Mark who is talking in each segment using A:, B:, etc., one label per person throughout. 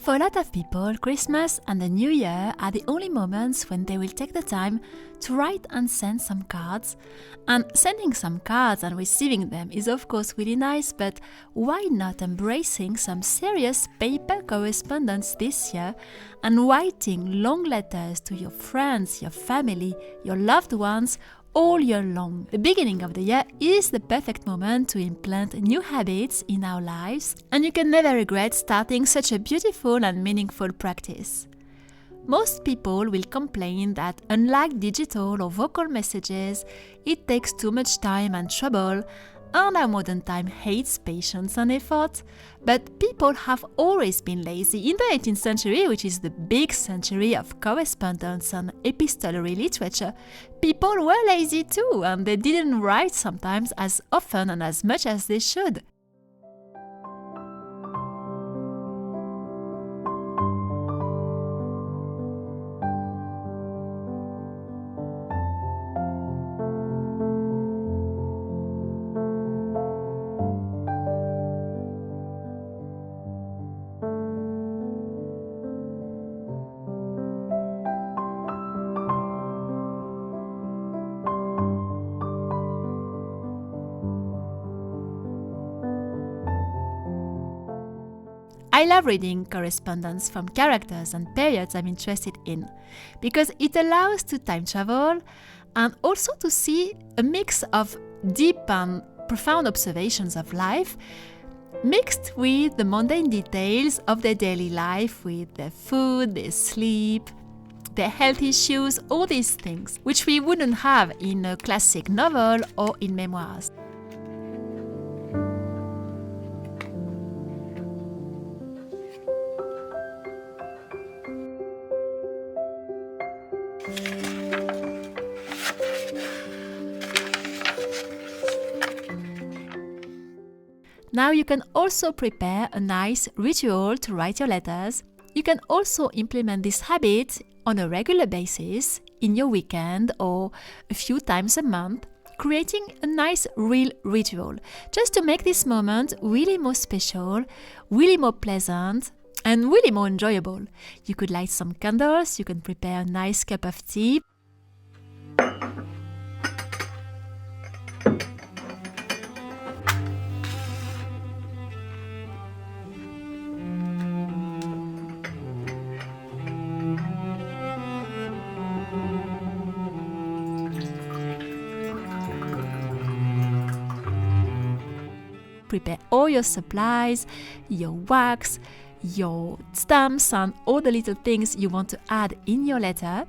A: For a lot of people, Christmas and the New Year are the only moments when they will take the time to write and send some cards. And sending some cards and receiving them is of course really nice, but why not embracing some serious paper correspondence this year and writing long letters to your friends, your family, your loved ones all year long? The beginning of the year is the perfect moment to implant new habits in our lives, and you can never regret starting such a beautiful and meaningful practice. Most people will complain that unlike digital or vocal messages, it takes too much time and trouble, and our modern time hates patience and effort. But people have always been lazy. In the 18th century, which is the big century of correspondence and epistolary literature, people were lazy too, and they didn't write sometimes as often and as much as they should. I love reading correspondence from characters and periods I'm interested in, because it allows to time travel and also to see a mix of deep and profound observations of life mixed with the mundane details of their daily life, with their food, their sleep, their health issues, all these things, which we wouldn't have in a classic novel or in memoirs. Now you can also prepare a nice ritual to write your letters. You can also implement this habit on a regular basis in your weekend or a few times a month, creating a nice real ritual, just to make this moment really more special, really more pleasant, and really more enjoyable. You could light some candles, you can prepare a nice cup of tea. Prepare all your supplies, your wax, your stamps, and all the little things you want to add in your letter.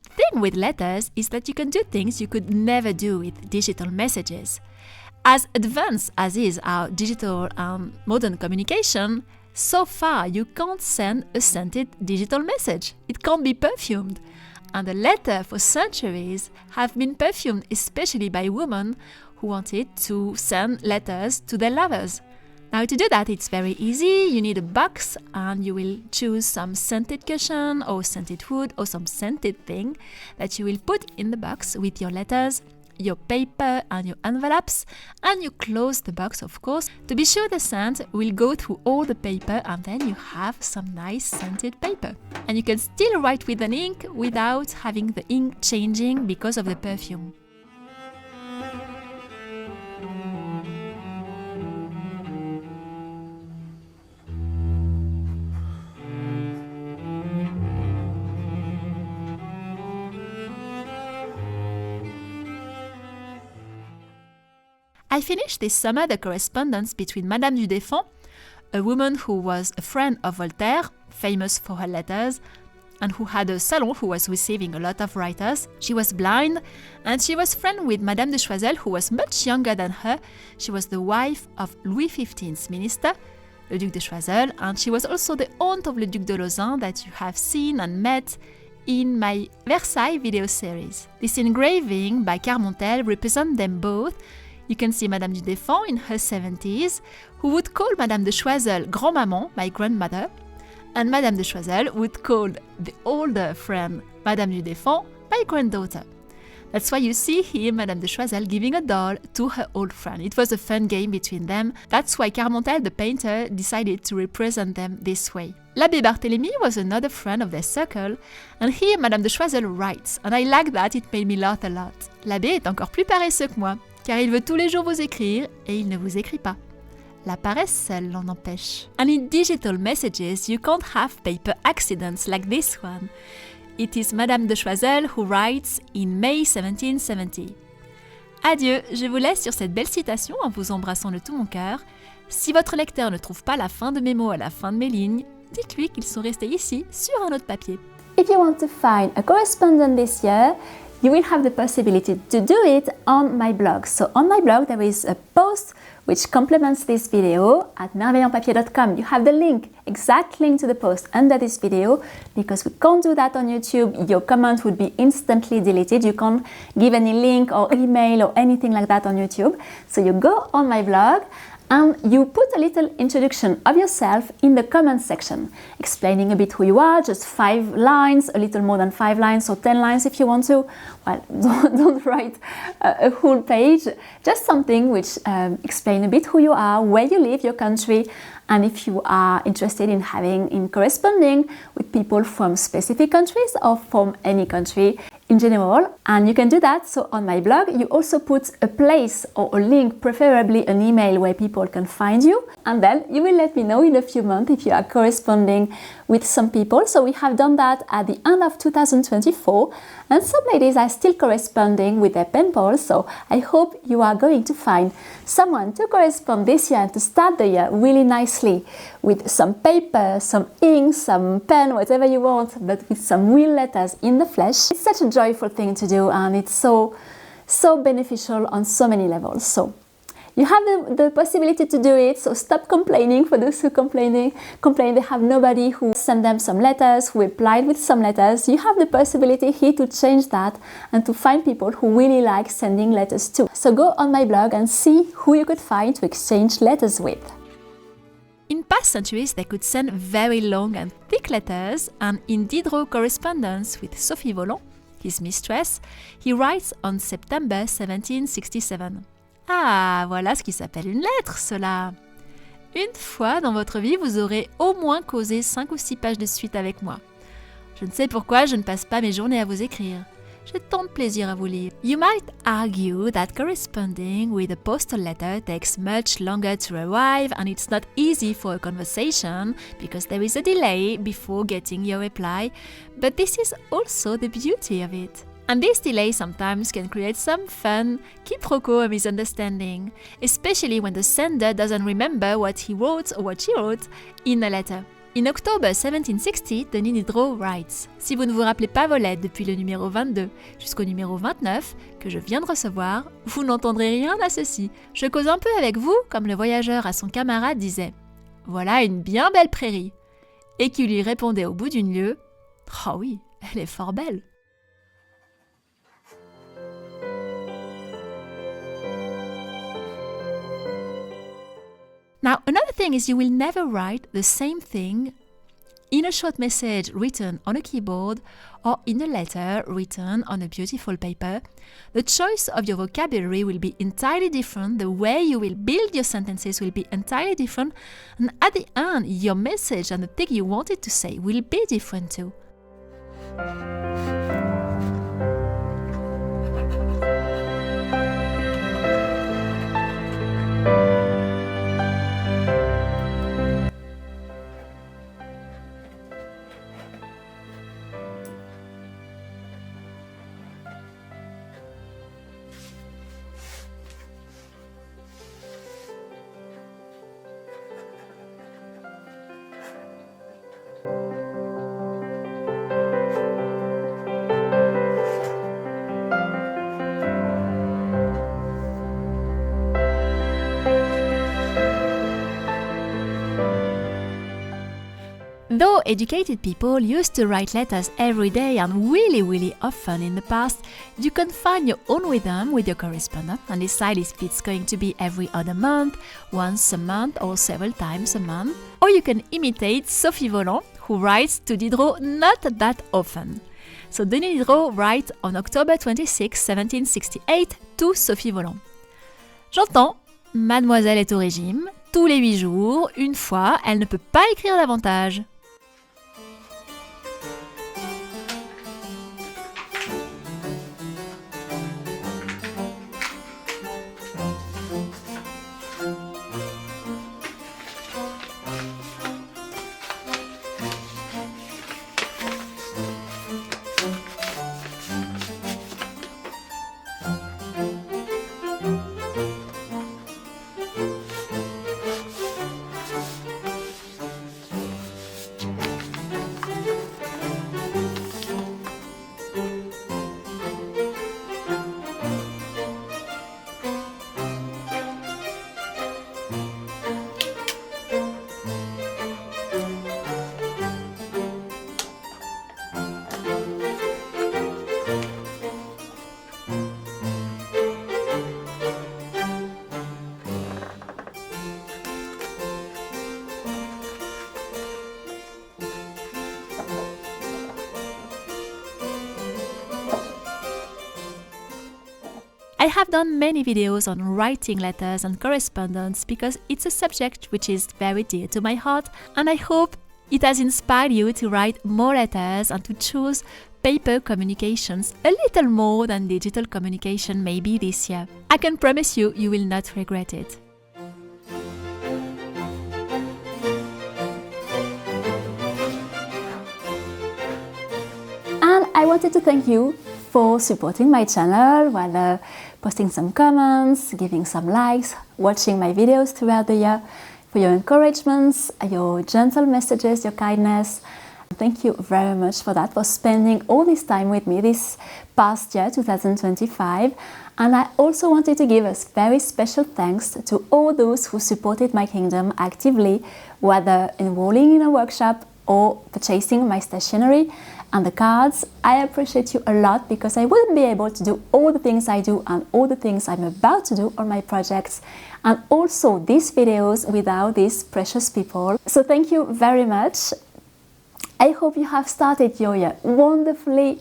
A: The thing with letters is that you can do things you could never do with digital messages. As advanced as is our digital and modern communication, so far you can't send a scented digital message. It can't be perfumed. And the letter for centuries have been perfumed, especially by women who wanted to send letters to their lovers. Now to do that, it's very easy. You need a box and you will choose some scented cushion or scented wood or some scented thing that you will put in the box with your letters, your paper and your envelopes, and you close the box, of course, to be sure the scent will go through all the paper, and then you have some nice scented paper. And you can still write with an ink without having the ink changing because of the perfume. I finished this summer the correspondence between Madame du Deffand, a woman who was a friend of Voltaire, famous for her letters, and who had a salon who was receiving a lot of writers. She was blind, and she was friend with Madame de Choiseul, who was much younger than her. She was the wife of Louis XV's minister, le Duc de Choiseul, and she was also the aunt of le Duc de Lausanne that you have seen and met in my Versailles video series. This engraving by Carmontel represents them both. You can see Madame du Deffand in her 70s, who would call Madame de Choiseul grand-maman, my grandmother, and Madame de Choiseul would call the older friend Madame du Deffand my granddaughter. That's why you see here Madame de Choiseul giving a doll to her old friend. It was a fun game between them. That's why Carmontel, the painter, decided to represent them this way. L'Abbé Barthélemy was another friend of their circle, and here Madame de Choiseul writes, and I like that, it made me laugh a lot. L'abbé est encore plus paresseux que moi, car il veut tous les jours vous écrire et il ne vous écrit pas. La paresse seule l'en empêche. And in digital messages, you can't have paper accidents like this one. It is Madame de Choiseul who writes in May 1770. Adieu, je vous laisse sur cette belle citation en vous embrassant de tout mon cœur. Si votre lecteur ne trouve pas la fin de mes mots à la fin de mes lignes, dites-lui qu'ils sont restés ici sur un autre papier. If you want to find a correspondent this year, you will have the possibility to do it on my blog. So on my blog there is a post which complements this video at merveillenpapier.com. You have the link, exact link to the post under this video, because we can't do that on YouTube. Your comment would be instantly deleted. You can't give any link or email or anything like that on YouTube. So you go on my blog and you put a little introduction of yourself in the comment section, explaining a bit who you are, just 5 lines, a little more than 5 lines or 10 lines if you want to. Well, don't write a whole page, just something which explain a bit who you are, where you live, your country, and if you are interested in corresponding with people from specific countries or from any country in general. And you can do that. So on my blog, you also put a place or a link, preferably an email where people can find you. And then you will let me know in a few months if you are corresponding with some people. So we have done that at the end of 2024. And some ladies are still corresponding with their pen pals. So I hope you are going to find someone to correspond this year and to start the year really nicely with some paper, some ink, some pen, whatever you want, but with some real letters in the flesh. It's such a joyful thing to do, and it's so beneficial on so many levels. So you have the possibility to do it, so stop complaining. For those who complain they have nobody who sent them some letters, who replied with some letters. You have the possibility here to change that and to find people who really like sending letters too. So go on my blog and see who you could find to exchange letters with. In past centuries, they could send very long and thick letters, and in Diderot correspondence with Sophie Volant, his mistress, he writes on September 1767. Ah, voilà ce qui s'appelle une lettre, cela! Une fois dans votre vie, vous aurez au moins causé 5 ou 6 pages de suite avec moi. Je ne sais pourquoi je ne passe pas mes journées à vous écrire. J'ai tant de plaisir à vous lire. You might argue that corresponding with a postal letter takes much longer to arrive and it's not easy for a conversation because there is a delay before getting your reply, but this is also the beauty of it. And this delay sometimes can create some fun, quiproquo or misunderstanding, especially when the sender doesn't remember what he wrote or what she wrote in a letter. In October 1760, Denis Diderot writes « Si vous ne vous rappelez pas vos lettres depuis le numéro 22 jusqu'au numéro 29 que je viens de recevoir, vous n'entendrez rien à ceci. Je cause un peu avec vous, comme le voyageur à son camarade disait « Voilà une bien belle prairie » et qui lui répondait au bout d'une lieue « Oh oui, elle est fort belle ». Now, another thing is you will never write the same thing in a short message written on a keyboard or in a letter written on a beautiful paper. The choice of your vocabulary will be entirely different, the way you will build your sentences will be entirely different, and at the end, your message and the thing you wanted to say will be different too. Though educated people used to write letters every day and really often in the past, you can find your own rhythm with your correspondent and decide if it's going to be every other month, once a month or several times a month. Or you can imitate Sophie Volant, who writes to Diderot not that often. So Denis Diderot writes on October 26, 1768 to Sophie Volant. J'entends, mademoiselle est au régime, tous les 8 jours, une fois, elle ne peut pas écrire davantage. I have done many videos on writing letters and correspondence because it's a subject which is very dear to my heart, and I hope it has inspired you to write more letters and to choose paper communications a little more than digital communication maybe this year. I can promise you, you will not regret it. And I wanted to thank you for supporting my channel, whether posting some comments, giving some likes, watching my videos throughout the year, for your encouragements, your gentle messages, your kindness. Thank you very much for that, for spending all this time with me this past year, 2025. And I also wanted to give a very special thanks to all those who supported my kingdom actively, whether enrolling in a workshop or purchasing my stationery and the cards. I appreciate you a lot because I wouldn't be able to do all the things I do and all the things I'm about to do on my projects and also these videos without these precious people. So thank you very much. I hope you have started your year wonderfully.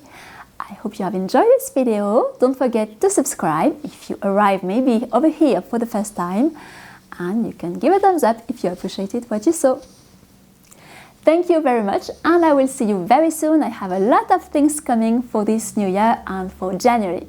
A: I hope you have enjoyed this video. Don't forget to subscribe if you arrive maybe over here for the first time, and you can give a thumbs up if you appreciated what you saw. Thank you very much, and I will see you very soon. I have a lot of things coming for this new year and for January.